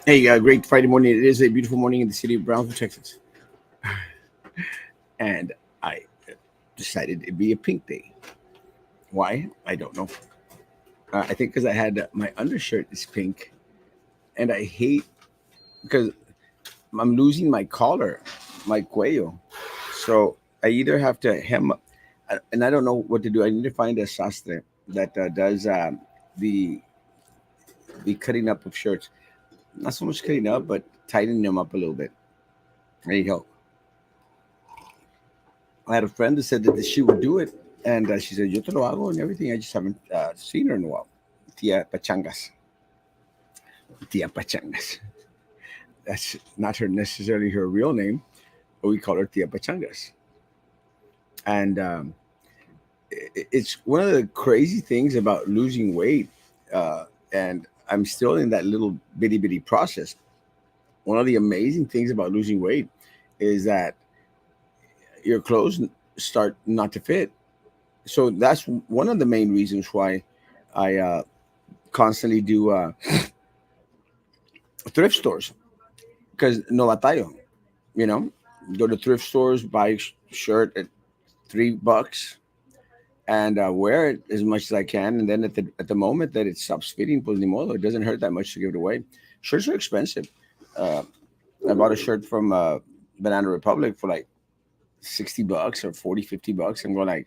Hey, great Friday morning. It is a beautiful morning in the city of Brownsville, Texas. And I decided it'd be a pink day. Why? I don't know. I think because I had my undershirt is pink. And I hate because I'm losing my collar, my cuello. So I either have to hem up, and I don't know what to do. I need to find a sastre that does the the cutting up of shirts. Not so much cutting up, but tightening them up a little bit. I need help. I had a friend that said that she would do it, and she said, "Yo te lo hago and everything." I just haven't seen her in a while. Tia Pachangas, Tia Pachangas. That's not her necessarily her real name, but we call her Tia Pachangas. And it's one of the crazy things about losing weight, and I'm still in that little bitty bitty process. One of the amazing things about losing weight is that your clothes start not to fit. So that's one of the main reasons why I constantly do thrift stores because no batallo, you know, go to thrift stores, buy shirt at $3 and wear it as much as I can. And then at the moment that it stops fitting, pues ni modo, it doesn't hurt that much to give it away. Shirts are expensive. Uh, I bought a shirt from Banana Republic for like $60 or 40, $50. I'm going like,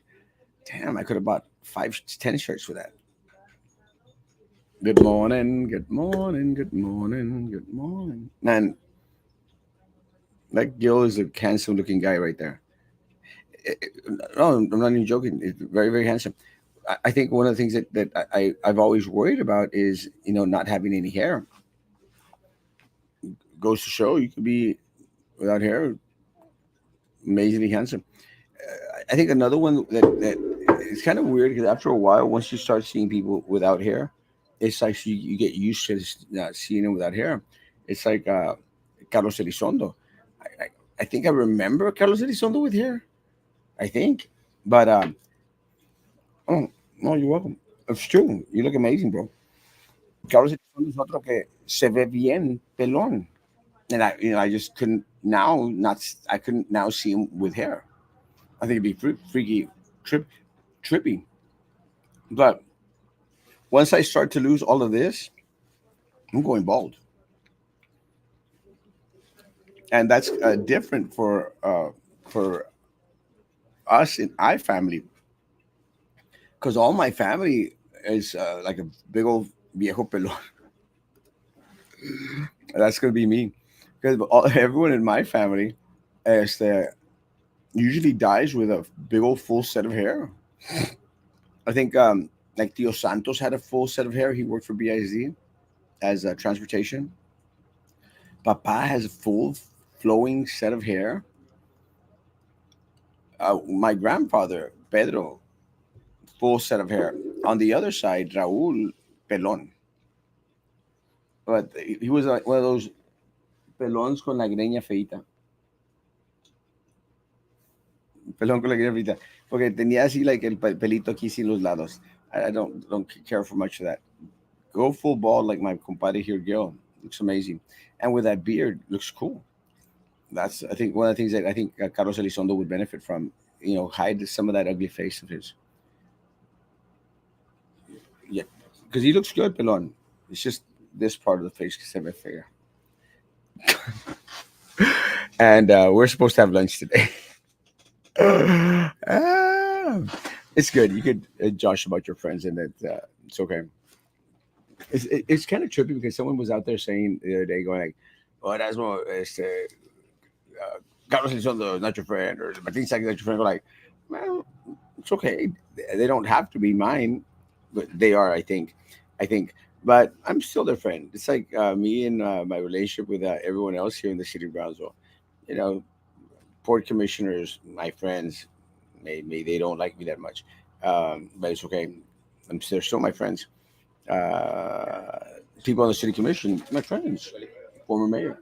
damn, I could have bought 5, 10 shirts for that. Good morning, good morning, good morning, good morning. Man, that Gil is a handsome looking guy right there. No, I'm not even joking. It's very, very handsome. I think one of the things that I've always worried about is, not having any hair. Goes to show you could be without hair, amazingly handsome. I think another one that it's kind of weird because after a while, once you start seeing people without hair, it's like you get used to seeing them without hair. It's like Carlos Elizondo. I, I, I think I remember Carlos Elizondo with hair. I think, but oh no, you're welcome. It's true. You look amazing, bro. Carlos Elizondo es otro que se ve bien pelón, and I just couldn't now not I couldn't now see him with hair. I think it'd be freaky, trippy. But once I start to lose all of this, I'm going bald, and that's different for us in I family because all my family is like a big old viejo pelón. That's gonna be me because everyone in my family is usually dies with a big old full set of hair. I think like Tio Santos had a full set of hair. He worked for BIZ as transportation. Papa has a full flowing set of hair. My grandfather Pedro, full set of hair. On the other side, Raúl pelón, but he was one of those pelons con la greña feita, pelón con la greña feita, porque tenía así like el pelito aquí sin los lados. I don't care for much of that. Go full bald like my compadre here, Gil. Looks amazing, and with that beard, looks cool. That's I think one of the things that I think Carlos Elizondo would benefit from. Hide some of that ugly face of his. Yeah, because he looks good, pelon. It's just this part of the face que se ve fea. And we're supposed to have lunch today. Ah, it's good. You could josh about your friends, and it's okay. It's kind of trippy because someone was out there saying the other day, going like, "Oh, Erasmo, Carlos Elizondo is not your friend, or Martin Sacks is not your friend." Go like, well, it's okay. They don't have to be mine, but they are. I think, but I'm still their friend. It's like me and my relationship with everyone else here in the city of Brownsville. You know, port commissioners, my friends, maybe they don't like me that much, but it's okay. They're still my friends. Uh, People on the city commission, my friends, former mayor.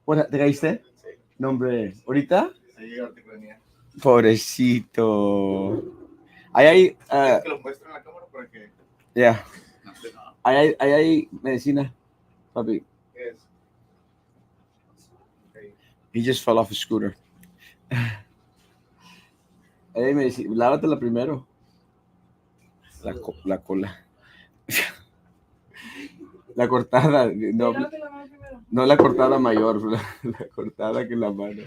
What te caíste? Nombre, ahorita, pobrecito. Ahí hay, ya, ahí hay medicina, papi. He just fell off a scooter. Me dice, lávatela primero. La cola. La cortada. No, no la cortada mayor. La cortada que la mano.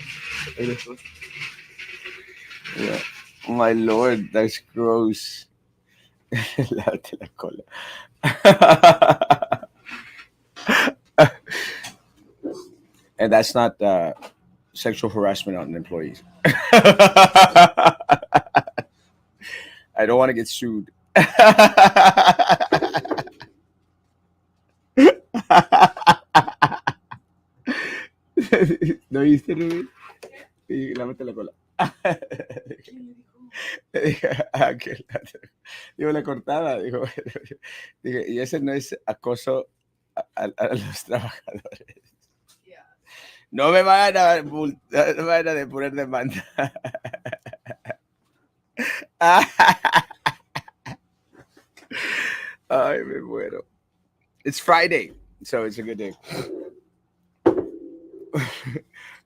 Yeah. My lord, that's gross. Lávate la cola. And that's not sexual harassment on employees. I don't want to get sued. ¿No viste, Rubén? Y lávate la cola. Digo, la cortada. Digo, y ese no es acoso a los trabajadores. No me van a, no me van a poner demanda. Ay, me muero. It's Friday, so it's a good day.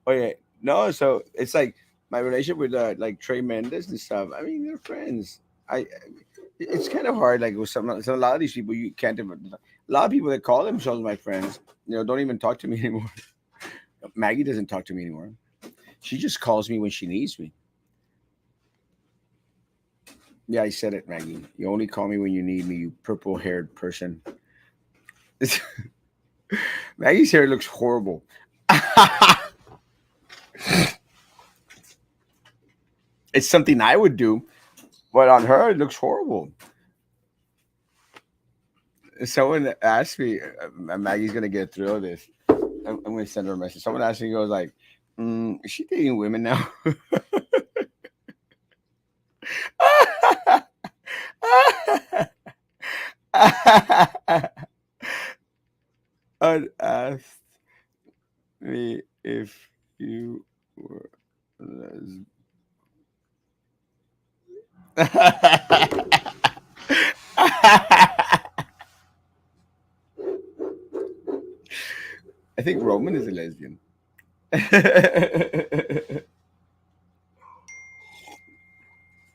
Okay, no, so it's like my relationship with like Trey Mendes and stuff. I mean, they're friends. I it's kind of hard. Like with so a lot of these people, you can't even. A lot of people that call themselves my friends, don't even talk to me anymore. Maggie doesn't talk to me anymore. She just calls me when she needs me. Yeah, I said it, Maggie. You only call me when you need me, you purple-haired person. Maggie's hair looks horrible. It's something I would do, but on her it looks horrible. Someone asked me, Maggie's gonna get through this. I'm gonna send her a message. Someone asked me, goes like, "Is she dating women now?" Asked me if you were I think Roman is a lesbian.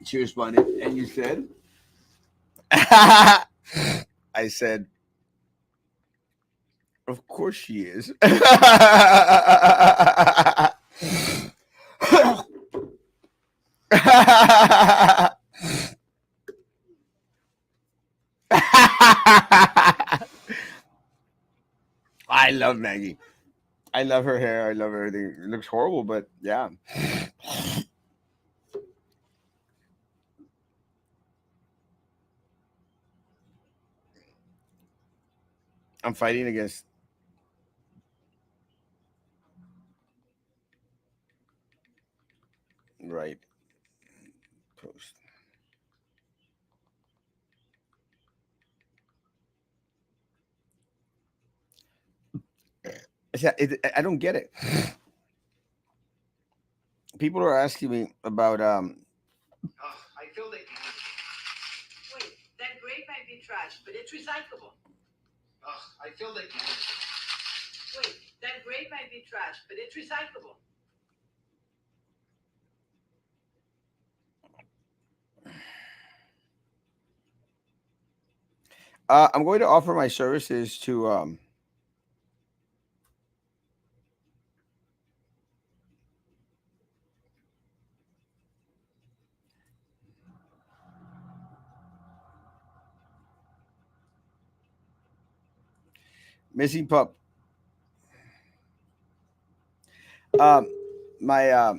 She responded, and you said, I said, of course she is. I love Maggie. I love her hair. I love everything. It looks horrible, but yeah. I'm fighting against right post. I don't get it. People are asking me about Wait, that grape might be trash, but it's recyclable. Wait, that grape might be trash, but it's recyclable. I'm going to offer my services to Missing Pup. Um, my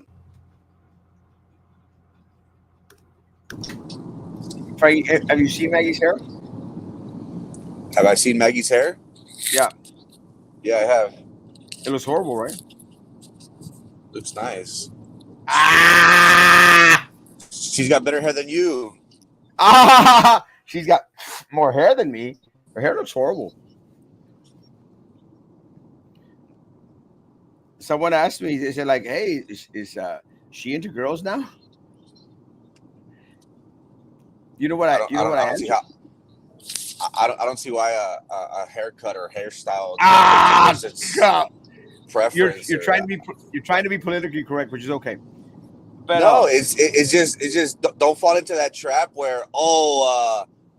Frank, have you seen Maggie's hair? Have I seen Maggie's hair? Yeah, Yeah, I have. it was horrible, right? Looks nice. Ah, She's got better hair than you. ah, she's got more hair than me. Her hair looks horrible. Someone asked me, they said like, "Hey, is she into girls now?" I don't. I I don't see answered? how. I don't see why a haircut or hairstyle Ah, elicits God. preference you're or trying to be politically correct, which is okay. But no, it's just don't fall into that trap where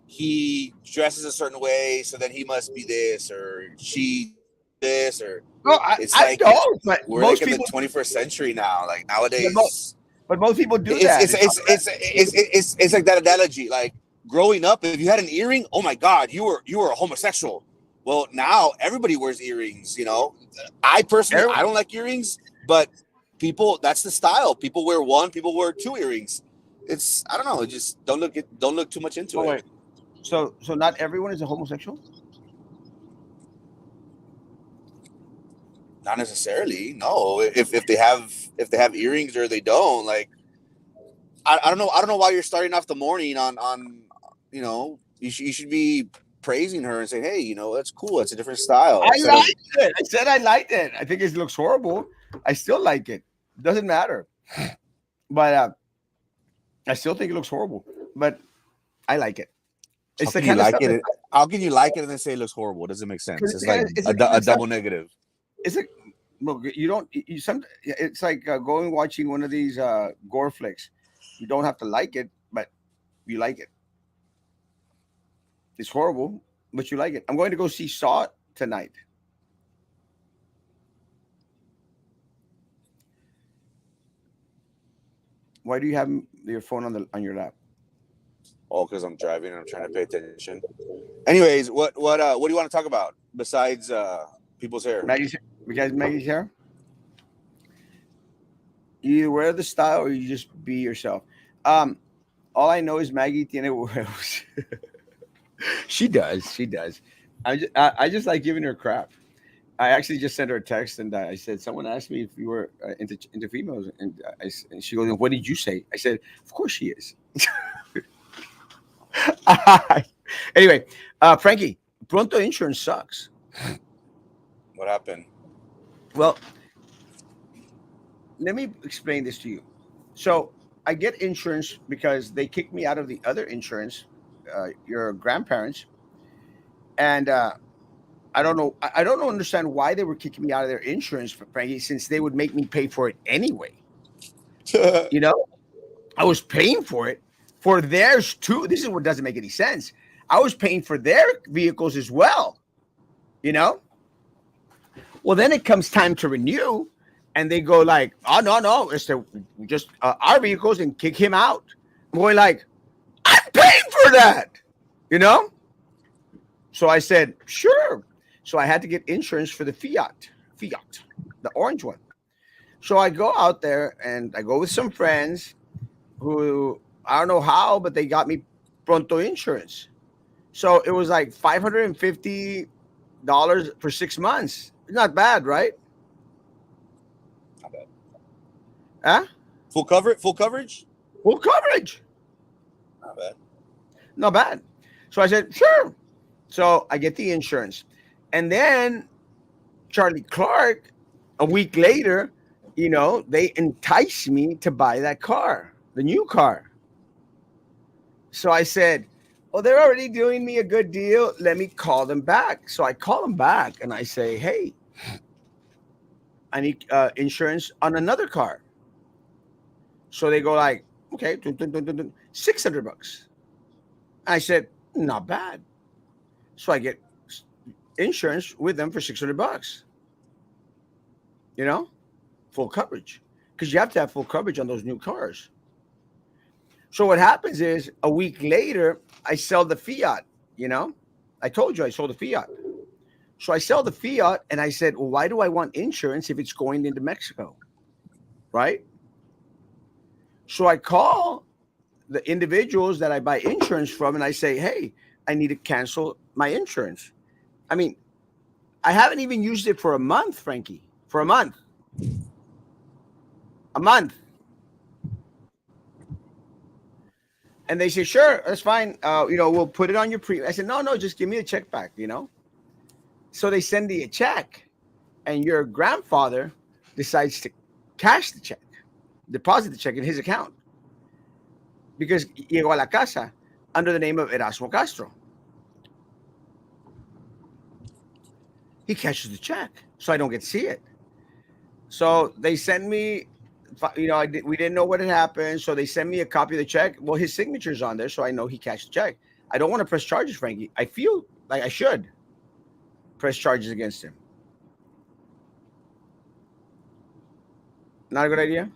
he dresses a certain way, so then he must be this or she this or no, it's I like don't. But we're like most in the people, 21st century now. Like but most, nowadays, but most people do it's that. it's it's it's it's like that analogy. Like growing up, if you had an earring, oh my god, you were a homosexual. Well, now everybody wears earrings. I personally Every- I don't like earrings, but people that's the style. People wear one, people wear two earrings. It's I don't know. Just don't look too much into oh it. wait, so not everyone is a homosexual. Not necessarily. No, if they have earrings or they don't, like I don't know why you're starting off the morning on you should be praising her and saying, hey, that's cool, that's a different style I instead of liked it. I said I liked it. I think it looks horrible. I still like it. Doesn't matter. But I still think it looks horrible. But I like it. how It's the can you kind of like stuff that it? How can you like it and then say it looks horrible? It doesn't make sense. because it's It's the like kind of, it's a, the kind a of stuff. double negative. It's like look, you don't you some. It's like going watching one of these gore flicks. You don't have to like it, but you like it. It's horrible, but you like it. I'm going to go see Saw tonight. Why do you have your phone on your lap? Oh, because I'm driving and I'm trying to pay attention. Anyways, what do you want to talk about besides people's hair? Maggie's because Maggie's hair. You either wear the style or you just be yourself. Um, all I know is Maggie tiene huevos. She does. She does. I just like giving her crap. I actually just sent her a text and I said, someone asked me if you were into females, and and she goes, "What did you say?" I said, "Of course she is." Anyway, Frankie, Pronto Insurance sucks. What happened? Well, let me explain this to you. So I get insurance because they kicked me out of the other insurance, your grandparents, and I don't know. I don't understand why they were kicking me out of their insurance, for Frankie, since they would make me pay for it anyway. You know, I was paying for it for theirs too. This is what doesn't make any sense. I was paying for their vehicles as well. You know, well then it comes time to renew, and they go like, "Oh no, it's just our vehicles," and kick him out. I'm going like, "I'm paying for that," you know. So I said, "Sure." So I had to get insurance for the Fiat, the orange one. So I go out there and I go with some friends who I don't know how, but they got me Pronto insurance. So it was like $550 for 6 months. Not bad, right? Not bad. Huh? Full coverage. Full coverage. Not bad. Not bad. So I said, sure. So I get the insurance. And then Charlie Clark, a week later, they entice me to buy that car, the new car. So I said, "Oh, they're already doing me a good deal. Let me call them back." So I call them back and I say, "Hey, I need insurance on another car." So they go like, "Okay, dun, dun, dun, dun, dun, $600." I said, "Not bad." So I get insurance with them for $600. You know, full coverage, because you have to have full coverage on those new cars. So what happens is a week later, I sell the Fiat. You know, I told you I sold the Fiat. So I sell the Fiat, and I said, "Well, why do I want insurance if it's going into Mexico?" Right? So I call the individuals that I buy insurance from, and I say, "Hey, I need to cancel my insurance." I mean, I haven't even used it for a month, Frankie. For a month. A month. And they say, "Sure, that's fine. We'll put it on your pre." I said, "No, no, just give me a check back." So they send me a check, and your grandfather decides to cash the check, deposit the check in his account, because llegó a la casa under the name of Erasmo Castro. He cashes the check, so I don't get to see it. So they sent me, we didn't know what had happened. So they sent me a copy of the check. Well, his signature's on there, so I know he cashed the check. I don't want to press charges, Frankie. I feel like I should press charges against him. Not a good idea.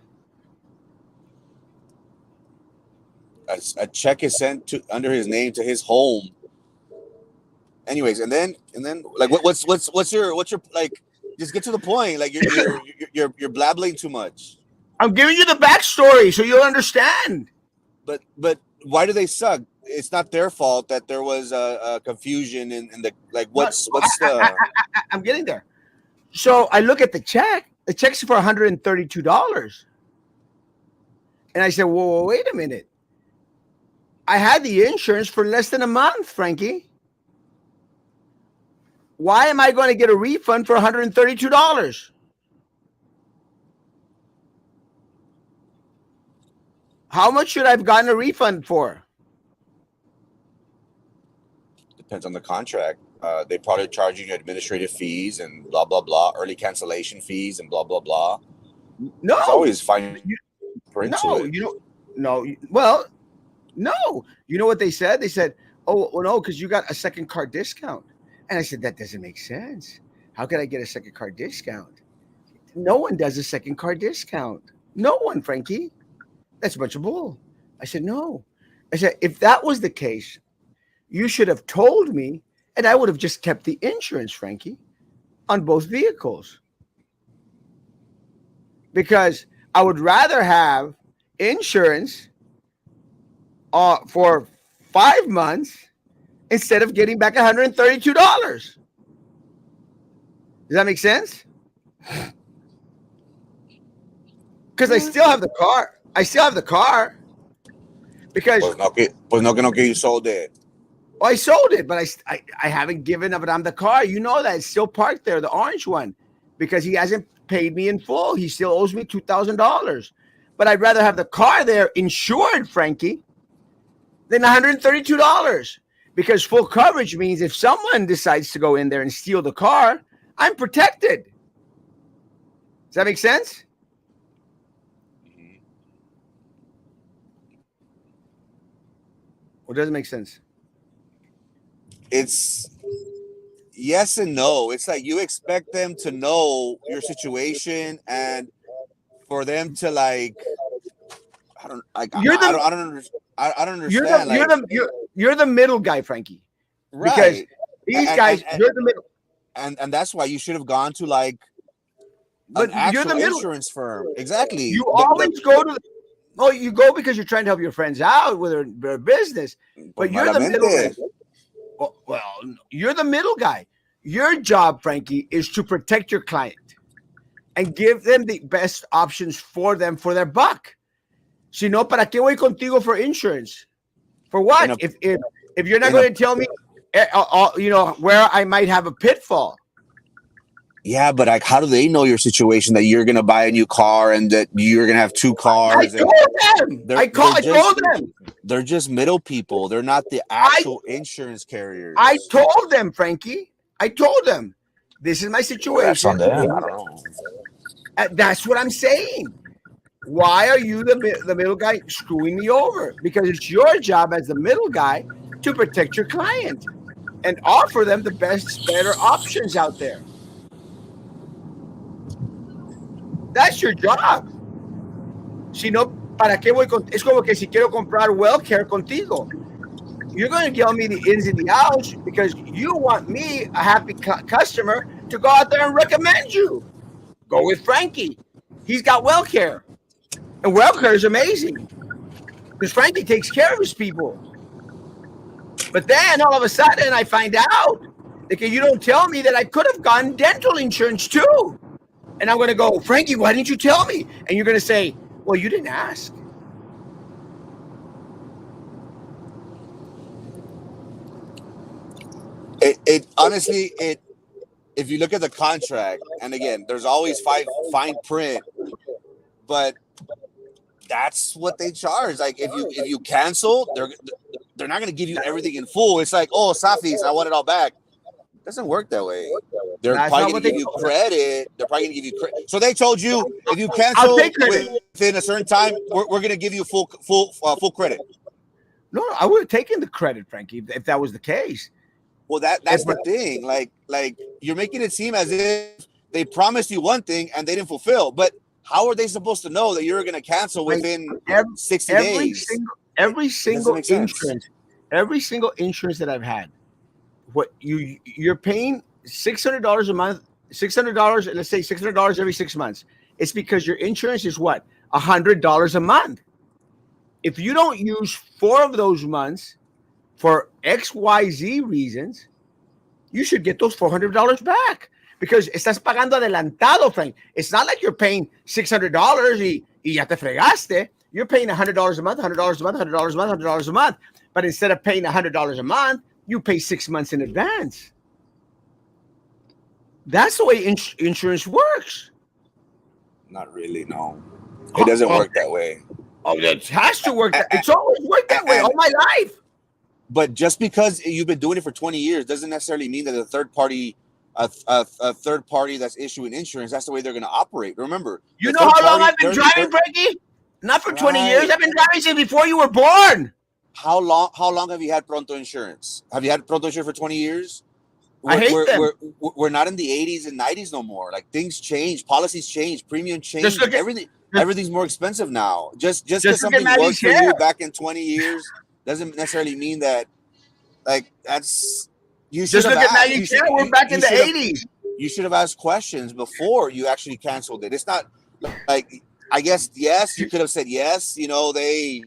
A check is sent to under his name to his home. Anyways, and then like what's your like? Just get to the point. Like you're blabbling too much. I'm giving you the backstory so you'll understand. But why do they suck? It's not their fault that there was a confusion in the like. No, What's the I'm getting there. So I look at the check. The check's for $132. And I said, whoa, wait a minute. I had the insurance for less than a month, Frankie. Why am I going to get a refund for $132? How much should I have gotten a refund for? depends on the contract. They probably charge you administrative fees and blah blah blah, early cancellation fees and blah blah blah. No, It's always fine you, for into no, it. you don't. No, well, no. You know what they said? They said, "Oh, well, no, because you got a second card discount." And I said, "That doesn't make sense. How could I get a second card discount? No one does a second card discount. No one, Frankie. That's a bunch of bull." I said, "No." I said, "If that was the case, you should have told me, and I would have just kept the insurance, Frankie, on both vehicles, because I would rather have insurance for 5 months instead of getting back $132. Does that make sense? Because I still have the car. I still have the car because Pues no que you sold it. well, I sold it, but I haven't given up it on the car. You know that it's still parked there, the orange one, because he hasn't paid me in full. He still owes me $2,000. But I'd rather have the car there insured, Frankie, than $132, because full coverage means if someone decides to go in there and steal the car, I'm protected. Does that make sense? Or does it make sense? It's yes and no. It's like you expect them to know your situation and for them to like I don't like You're the I don't you're understand. you're the middle guy, Frankie. Because Right. these guys, you're the middle. And that's why you should have gone to like But an actual you're the middle. insurance firm. Exactly. You always go to. Oh, you go because you're trying to help your friends out with their business. But you're the middle guy. Well, you're the middle guy. Your job, Frankie, is to protect your client and give them the best options for them for their buck. Si no, ¿para qué voy contigo for insurance? For what? If you're not going to tell me, where I might have a pitfall. Yeah, but like, how do they know your situation that you're gonna buy a new car and that you're gonna have two cars? I told them. I told them. They're just middle people. They're not the actual insurance carriers. I told them, Frankie. I told them. This is my situation. That's on them. I don't know. That's what I'm saying. Why are you the middle guy screwing me over? Because it's your job as the middle guy to protect your client and offer them the best, better options out there. That's your job. Si no, ¿para qué voy con? Es como que si quiero comprar WellCare contigo. You're going to tell me the ins and the outs because you want me, a happy customer, to go out there and recommend you. Go with Frankie. He's got WellCare. And WellCare is amazing because Frankie takes care of his people. But then all of a sudden I find out that you don't tell me that I could have gotten dental insurance too. And I'm going to go, Frankie, why didn't you tell me? And you're going to say, well, you didn't ask. It honestly, if you look at the contract, and again, there's always fine print, but that's what they charge. Like if you cancel, they're not going to give you everything in full. It's like, oh, Safis, I want it all back. It doesn't work that way. they're That's probably not going what to they give you told. credit. They're probably going to give you credit. So they told you if you I'll cancel take credit. within a certain time, we're going to give you full credit. No, I would have taken the credit, Frankie, if that was the case. Well, If, that's the thing. Like you're making it seem as if they promised you one thing and they didn't fulfill. But how are they supposed to know that you're going to cancel like within every, 60 every days? single It, every it doesn't single make sense. insurance, that I've had, what you're paying $600 a month, $600, let's say $600 every 6 months. It's because your insurance is what, $100 a month. If you don't use 4 of those months for XYZ reasons, you should get those $400 back because estás pagando adelantado, Frank. It's not like you're paying $600 y ya te fregaste. You're paying $100 a month, $100 a month, $100 a month, $100 a month. But instead of paying $100 a month, you pay 6 months in advance. That's the way insurance works. Not really. No, it doesn't Oh, work that way. oh, it has to work. And, It's always worked that way all my life. but just because you've been doing it for 20 years doesn't necessarily mean that a third party that's issuing insurance, that's the way they're going to operate. Remember, You the know third how long party, I've been driving, Frankie? Not for 20 years. right. I've been driving since before you were born. How long have you had Pronto insurance? Have you had Pronto insurance for 20 years? I we're, hate we're, them. we're, we're not in the 80s and 90s no more. Like things change, policies change, premium Just change, look at just, everything's more expensive now. Just just because look at something worked Maddie's for hair. you back in 20 years doesn't necessarily mean that, like, that's, you should Just have look at asked. Maddie's hair. We're back in the Should have, 80s. you should have asked questions before you actually canceled it. It's not like, I guess, yes, you could have said yes, they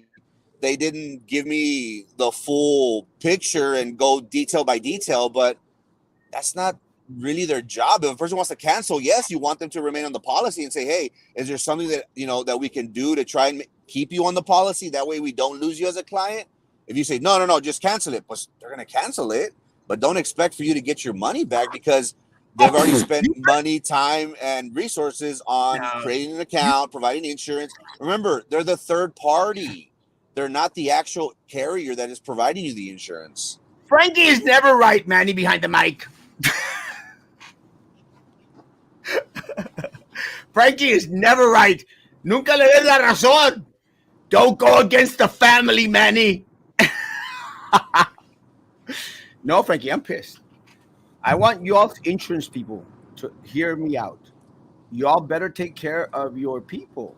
didn't give me the full picture and go detail by detail, but that's not really their job. If a person wants to cancel, yes, you want them to remain on the policy and say, hey, is there something that that we can do to try and keep you on the policy? That way we don't lose you as a client. If you say no, just cancel it, but they're going to cancel it, but don't expect for you to get your money back because they've already spent money, time, and resources on Now, creating an you, account, providing insurance. Remember, they're the third party. They're not the actual carrier that is providing you the insurance. Frankie is never right, Manny, behind the mic. Frankie is never right. Nunca le des la razón. Don't go against the family, Manny. No, Frankie, I'm pissed. I want y'all insurance people to hear me out. Y'all better take care of your people.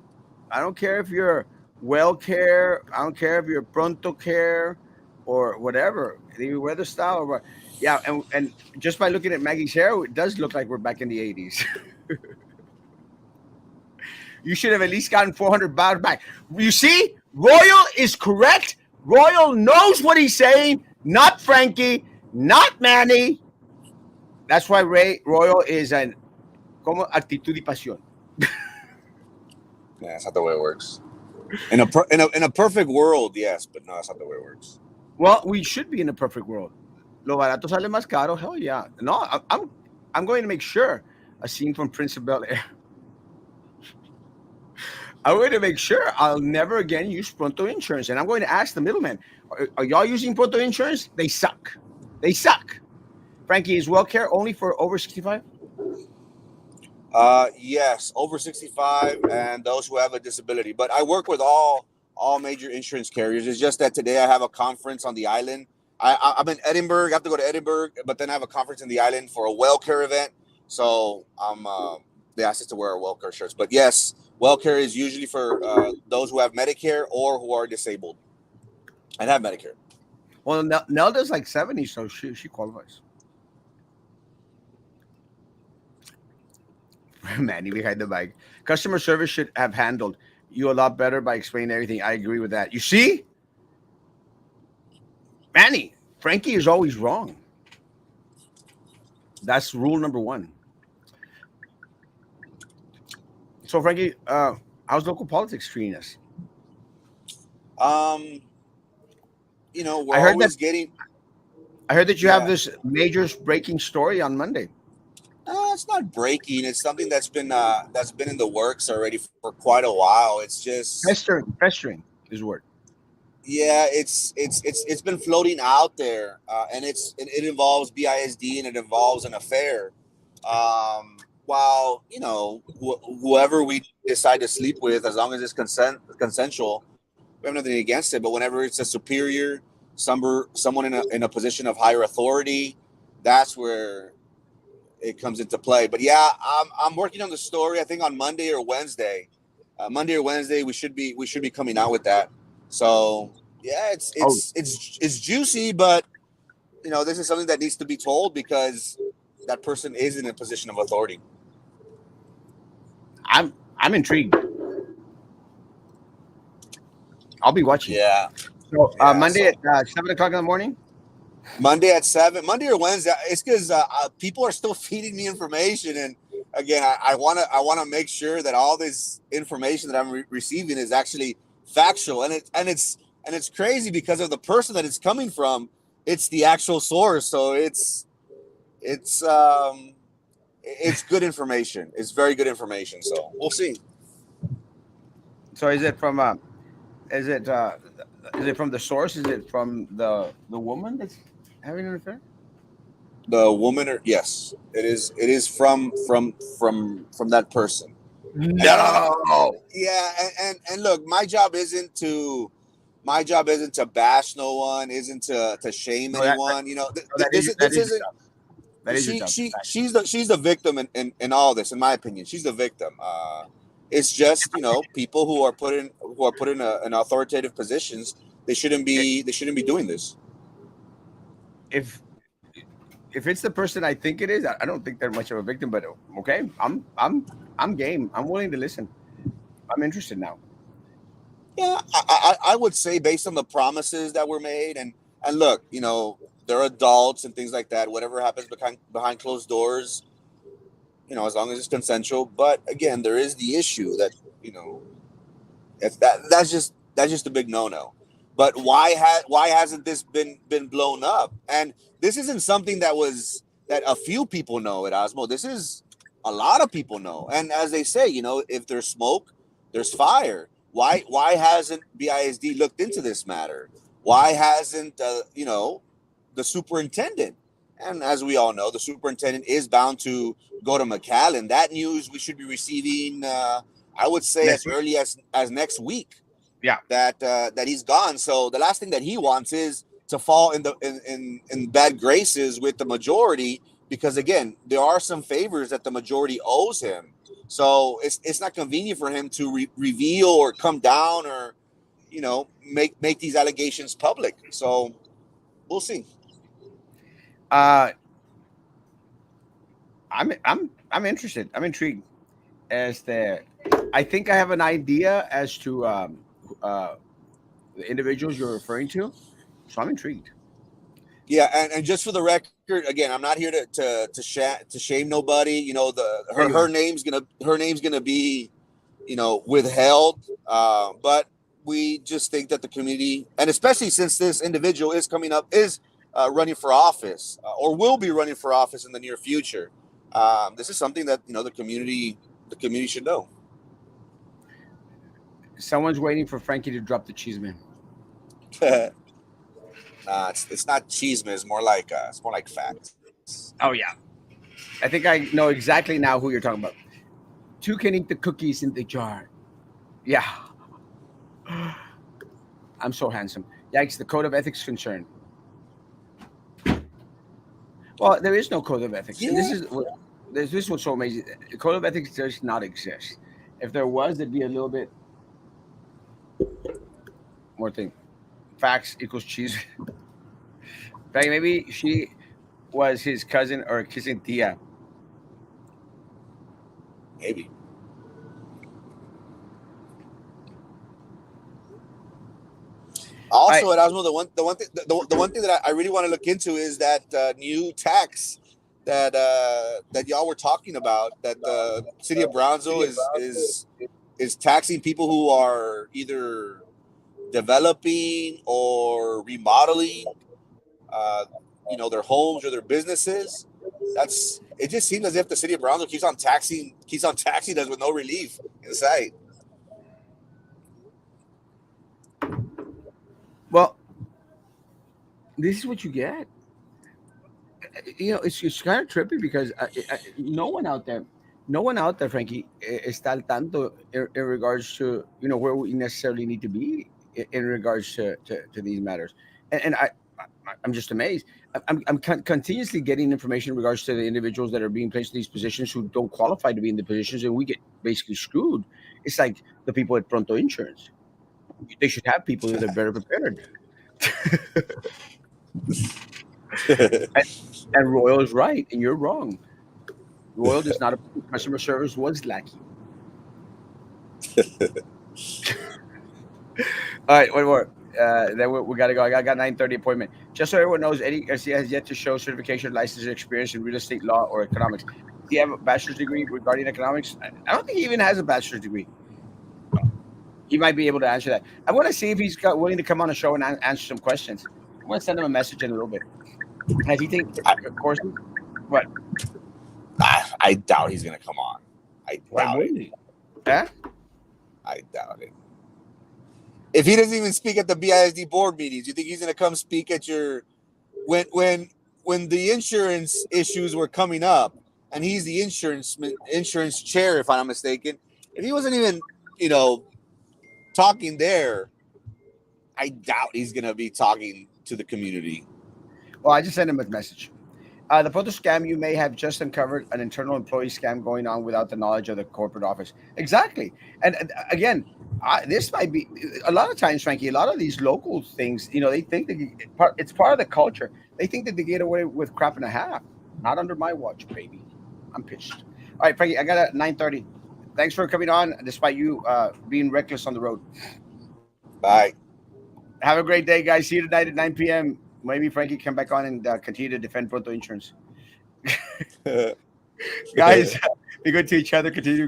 I don't care if you're well care. I don't care if you're pronto care or whatever. The weather style or what. Yeah, and just by looking at Maggie's hair, it does look like we're back in the 80s. You should have at least gotten 400 back. You see, Royal is correct. Royal knows what he's saying. Not Frankie, not Manny. That's why Royal is an como actitud y pasión. Yeah, that's not the way it works. In a perfect world, yes, but no, that's not the way it works. Well, we should be in a perfect world. Lo barato sale más caro. Hell yeah. No, I'm going to make sure a scene from Prince of Bel Air. I'm going to make sure I'll never again use Pronto Insurance. And I'm going to ask the middleman, are y'all using Pronto Insurance? They suck. They suck. Frankie, is WellCare only for over 65? Yes, over 65 and those who have a disability. But I work with all major insurance carriers. It's just that today I have a conference on the island. I'm in Edinburgh. I have to go to Edinburgh, but then I have a conference in the island for a WellCare event. So they asked us to wear our WellCare shirts. But yes, WellCare is usually for those who have Medicare or who are disabled and have Medicare. Well, Nelda's like 70, so she qualifies. Manny behind the mic. Customer service should have handled you a lot better by explaining everything. I agree with that. You see? Manny, Frankie is always wrong. That's rule number one. So, Frankie, how's local politics treating us? Um, we're I heard that always getting. I heard that you have Yeah. this major breaking story on Monday. It's not breaking. It's something that's been in the works already for quite a while. It's just, Festering is the word. yeah, it's been floating out there, and it involves BISD and it involves an affair. While whoever we decide to sleep with, as long as it's consensual, we have nothing against it. But whenever it's a superior, someone in a position of higher authority, that's where it comes into play. But yeah, I'm working on the story. I think on Monday or Wednesday, we should be coming out with that. So yeah, it's Oh, it's it's it's juicy, but this is something that needs to be told because that person is in a position of authority. I'm intrigued. I'll be watching. Yeah, So yeah. Monday at So 7 o'clock in the morning. Monday at 7, Monday or Wednesday. It's because people are still feeding me information, and again, I wanna make sure that all this information that I'm receiving is actually factual, and it's crazy because of the person that it's coming from. It's the actual source, so it's good information. It's very good information. So we'll see. So is it uh, is it from the source? Is it from the woman that's having an affair? The woman, or yes, it is from that person. And No. yeah, and look, my job isn't to bash no one, isn't to shame No, anyone. no, that is This your isn't. job. That is your she job. she she's the victim in all this, in my opinion. She's the victim. It's just people who are put in an authoritative positions. They shouldn't be doing this. If if it's the person I think it is, I don't think they're much of a victim. But okay, I'm game. I'm willing to listen. I'm interested now. Yeah, I would say based on the promises that were made, and look, they're adults and things like that. Whatever happens behind closed doors, as long as it's consensual. But again, there is the issue that you know that's just a big no no. But why hasn't this been blown up? And this isn't something that a few people know at Osmo. This is a lot of people know. And as they say, if there's smoke, there's fire. Why hasn't BISD looked into this matter? Why hasn't the superintendent? And as we all know, the superintendent is bound to go to McAllen. That news we should be receiving. I would say Next as week. early as next week Yeah. that he's gone. So the last thing that he wants is to fall in bad graces with the majority, because again, there are some favors that the majority owes him. So it's not convenient for him to reveal or come down or make these allegations public. So we'll see. Uh, I'm interested. I'm intrigued as the. I think I have an idea as to uh, the individuals you're referring to. So I'm intrigued. Yeah, and just for the record, again, I'm not here to shame nobody. Yeah, you are. Her name's gonna be withheld. But we just think that the community, and especially since this individual is running for office, or will be running for office in the near future. This is something that the community should know. Someone's waiting for Frankie to drop the cheese man. Nah, it's not chisme. It's more like facts. Oh yeah. I think I know exactly now who you're talking about. Two can eat the cookies in the jar. Yeah. I'm so handsome. Yikes, the code of ethics concern. Well, there is no code of ethics. And Yeah. this is what's so amazing. The code of ethics does not exist. If there was, there'd be a little bit more thing. Facts equals cheese. Right? Maybe she was his cousin or kissing tia. Maybe. All right. Also, Erasmo, the one thing that I really want to look into is that new tax that y'all were talking about. That the city of Brownsville is taxing people who are either developing or remodeling, uh, their homes or their businesses. It just seems as if the city of Brownsville keeps on taxing us with no relief in sight. Well, this is what you get. it's kind of trippy because no one out there, no one out there, Frankie, está al tanto in regards to where we necessarily need to be in regards to these matters, and I'm just amazed. I'm continuously getting information in regards to the individuals that are being placed in these positions who don't qualify to be in the positions, and we get basically screwed. It's like the people at Pronto Insurance. They should have people that are better prepared. and, and Royal is right, and you're wrong. Royal does not approve. Customer service was lacking. All right, one more. Then we got to go. I got 9:30 appointment. Just so everyone knows, Eddie Garcia has yet to show certification, license, or experience in real estate law or economics. Does he have a bachelor's degree regarding economics? I don't think he even has a bachelor's degree. He might be able to answer that. I want to see if he's willing to come on the show and answer some questions. I want to send him a message in a little bit. Has he taken I, courses? What? I doubt he's gonna come on. I Why doubt it. wouldn't he? Yeah? I doubt it. If he doesn't even speak at the BISD board meetings, you think he's gonna come speak at your when the insurance issues were coming up, and he's the insurance chair, if I'm not mistaken. If he wasn't even, you know, talking there, I doubt he's gonna be talking to the community. Well, I just sent him a message. The photo scam, you may have just uncovered an internal employee scam going on without the knowledge of the corporate office. Exactly. And again, this might be a lot of times, Frankie, a lot of these local things, they think that it's part of the culture. They think that they get away with crap and a half. Not under my watch, baby. I'm pissed. All right, Frankie, I got at 9:30. Thanks for coming on, despite you being reckless on the road. Bye. Have a great day, guys. See you tonight at 9 p.m. Maybe Frankie come back on and continue to defend Proto Insurance. Guys, be good to each other. Continue to